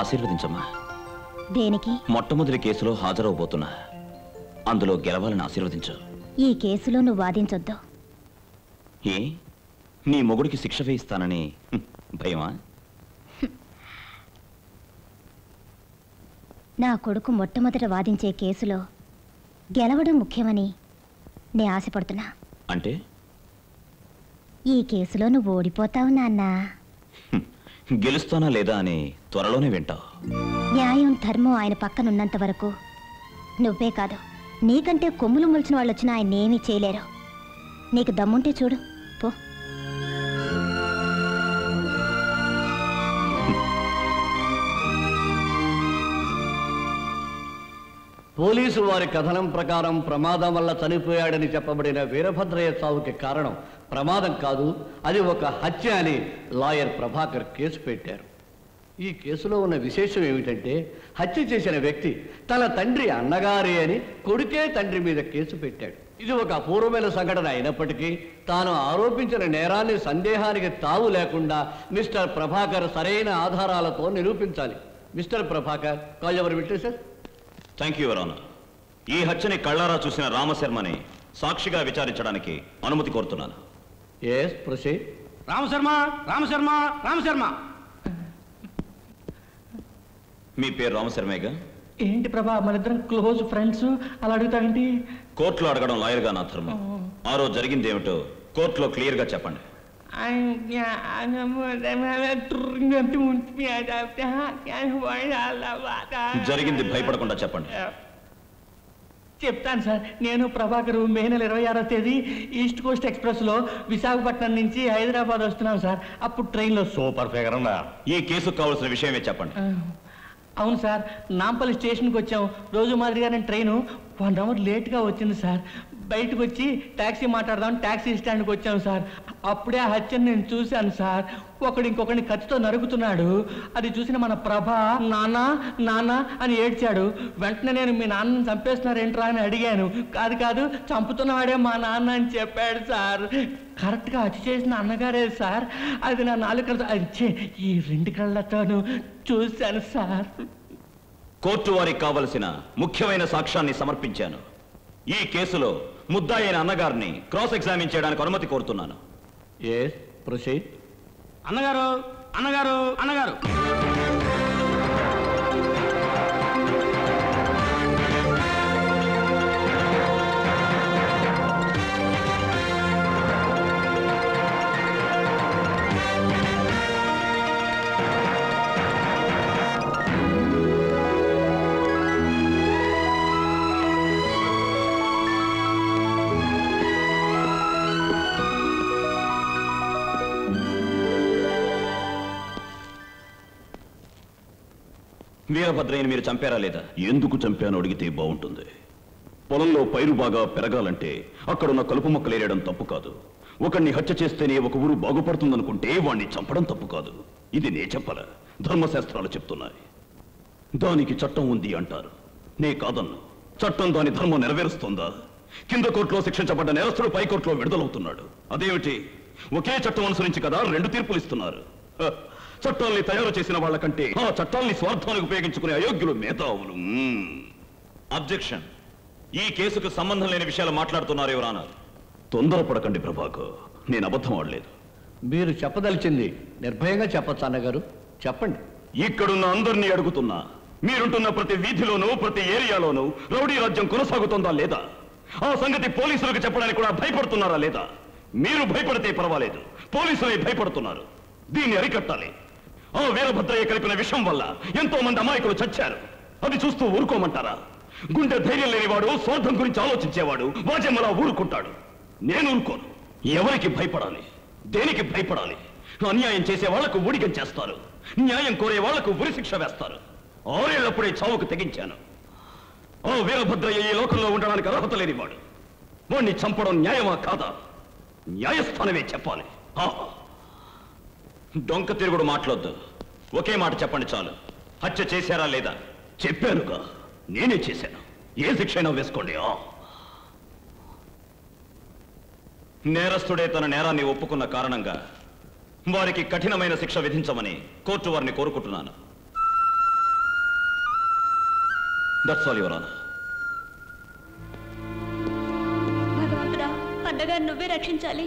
ఆశీర్వదించమ్మా. దేనికి? మొట్టమొదటి కేసులో హాజరవబోతున్నా. అందులో గెలవాలని ఆశీర్వదించు. ఈ కేసులో నువ్వు వాదించొద్దు. ఏ నీ మొగుడికి శిక్ష వేయిస్తానని భయమా? నా కొడుకు మొట్టమొదట వాదించే కేసులో గెలవడం ముఖ్యమని నే ఆశపడుతున్నా. అంటే ఈ కేసులో నువ్వు ఓడిపోతావు నాన్నా. గెలుస్తానా లేదా అని త్వరలోనే వింటావు. న్యాయం ధర్మం ఆయన పక్కనున్నంత వరకు నువ్వే కాదు, నీకంటే కొమ్ములు మొలిచిన వాళ్ళు వచ్చినా ఆయన ఏమీ చేయలేరు. నీకు దమ్ముంటే చూడు పో. పోలీసు వారి కథనం ప్రకారం ప్రమాదం వల్ల చనిపోయాడని చెప్పబడిన వీరభద్రయ్య చావుకి కారణం ప్రమాదం కాదు, అది ఒక హత్య అని లాయర్ ప్రభాకర్ కేసు పెట్టారు. ఈ కేసులో ఉన్న విశేషం ఏమిటంటే హత్య చేసిన వ్యక్తి తన తండ్రి అన్నగారే అని కొడుకే తండ్రి మీద కేసు పెట్టాడు. ఇది ఒక అపూర్వమైన సంఘటన అయినప్పటికీ తాను ఆరోపించిన నేరాన్ని సందేహానికి తావు లేకుండా మిస్టర్ ప్రభాకర్ సరైన ఆధారాలతో నిరూపించాలి. Mister Prabhakar, call your witnesses. Thank you your honour. ఈ హత్యని కళ్ళారా చూసిన రామశర్మని సాక్షిగా విచారించడానికి అనుమతి కోరుతున్నాను. Yes proceed. రామశర్మ, రామశర్మ, రామశర్మ. మీ పేరు రామశర్మేగా? ఏంటి ప్రభా, మన ఇద్దరం క్లోజ్ ఫ్రెండ్స్, అలా అడుగుతావేంటి? కోర్టులో అడగడం లాయర్గా నా ధర్మం. ఆ రోజు జరిగింది ఏమిటో కోర్టులో క్లియర్ గా చెప్పండి. జరిగింది భయపడకుండా చెప్పండి. చెప్తాను సార్. నేను ప్రభాకర్ మే నెల 26వ తేదీ ఈస్ట్ కోస్ట్ ఎక్స్ప్రెస్లో విశాఖపట్నం నుంచి హైదరాబాద్ వస్తున్నాం సార్. అప్పుడు ట్రైన్లో సూపర్ ఫిగర్ ఉన్నా. ఈ కేసుకు కావాల్సిన విషయమే చెప్పండి. అవును సార్, నాంపల్లి స్టేషన్కి వచ్చాం. రోజు మాదిరిగానే ట్రైను 1 అవర్ లేట్గా వచ్చింది సార్. బయటకు వచ్చి ట్యాక్సీ మాట్లాడదాం ట్యాక్సీ స్టాండ్కి వచ్చాం సార్. అప్పుడే ఆ హత్యను నేను చూశాను సార్. ఒకడు ఇంకొకరిని కత్తితో నరుకుతున్నాడు. అది చూసిన మన ప్రభ నాన్న నాన్న అని ఏడ్చాడు. వెంటనే నేను మీ నాన్నని చంపేస్తున్నారేంట్రా అని అడిగాను. కాదు కాదు, చంపుతున్నవాడే మా నాన్న అని చెప్పాడు సార్. కరెక్ట్గా హత్య చేసిన అన్నగారే సార్. అది నా 4 కళ్ళతో అచ్చే ఈ 2 కళ్ళతోనూ చూశాను సార్. కోర్టు వారికి కావలసిన ముఖ్యమైన సాక్ష్యాన్ని సమర్పించాను. ఈ కేసులో ముద్దాయి అయిన అన్నగారిని క్రాస్ ఎగ్జామిన్ చేయడానికి అనుమతి కోరుతున్నాను. Yes proceed. అన్నగారు అన్నగారు అన్నగారు. వీరభద్రయ్యని మీరు చంపారా లేదా? ఎందుకు చంపాను అడిగితే బాగుంటుంది. పొలంలో పైరు బాగా పెరగాలంటే అక్కడున్న కలుపు మొక్కలేయడం తప్పు కాదు. ఒకరిని హత్య చేస్తేనే ఒక ఊరు బాగుపడుతుందనుకుంటే వాణ్ణి చంపడం తప్పు కాదు. ఇది నే చెప్పల, ధర్మశాస్త్రాలు చెప్తున్నాయి. దానికి చట్టం ఉంది అంటారు, నే కాదన్ను. చట్టం దాని ధర్మం నెరవేరుస్తుందా? కింద కోర్టులో శిక్షించబడ్డ నేరస్తుడు పై కోర్టులో విడుదలవుతున్నాడు. అదేమిటి? ఒకే చట్టం అనుసరించి కదా 2 తీర్పులు ఇస్తున్నారు. చట్టాల్ని తయారు చేసిన వాళ్ళకంటే ఆ చట్టాల్ని స్వార్థానికి ఉపయోగించుకునే అయోగ్యులు మేధావులు. అబ్జెక్షన్. ఈ కేసుకు సంబంధం లేని విషయాలు మాట్లాడుతున్నారు యువర్ ఆనర్. తొందరపడకండి ప్రభాకర్, నేను అబద్ధం ఆడలేదు. మీరు చెప్పదలిచింది నిర్భయంగా చెప్పచ్చు అన్నగారు, చెప్పండి. ఇక్కడున్న అందరినీ అడుగుతున్నా, మీరుంటున్న ప్రతి వీధిలోనూ ప్రతి ఏరియాలోనూ రౌడీ రాజ్యం కొనసాగుతుందా లేదా? ఆ సంగతి పోలీసులకు చెప్పడానికి కూడా భయపడుతున్నారా లేదా? మీరు భయపడితే పర్వాలేదు, పోలీసులే భయపడుతున్నారు. దీన్ని అరికట్టాలి. ఆ వీరభద్రయ్య కలిపిన విషం వల్ల ఎంతో మంది అమాయకులు చచ్చారు. అది చూస్తూ ఊరుకోమంటారా? గుండె ధైర్యం లేనివాడు, స్వార్థం గురించి ఆలోచించేవాడు వాజమ్మలా ఊరుకుంటాడు. నేను ఊరుకోను. ఎవరికి భయపడాలి? దేనికి భయపడాలి? అన్యాయం చేసే వాళ్లకు ఊడిగం చేస్తారు, న్యాయం కోరే వాళ్లకు ఉరిశిక్ష వేస్తారు. 6 ఏళ్లప్పుడే చావుకు తెగించాను. ఆ వీరభద్రయ్య ఈ లోకంలో ఉండడానికి అర్హత లేనివాడు. వాణ్ణి చంపడం న్యాయమా కాదా? న్యాయస్థానమే చెప్పాలి. డొంక తిరుగుడు మాట్లాడొద్దు. ఒకే మాట చెప్పండి చాలు. హత్య చేశారా లేదా? చెప్పానుగా, నేనే చేశాను. ఏ శిక్ష అయినా వేసుకోండి. నేరస్తుడే తన నేరాన్ని ఒప్పుకున్న కారణంగా వారికి కఠినమైన శిక్ష విధించమని కోర్టు వారిని కోరుకుంటున్నాను. That's all your honour. భగవంతుడా, అన్నగారు నువ్వే రక్షించాలి.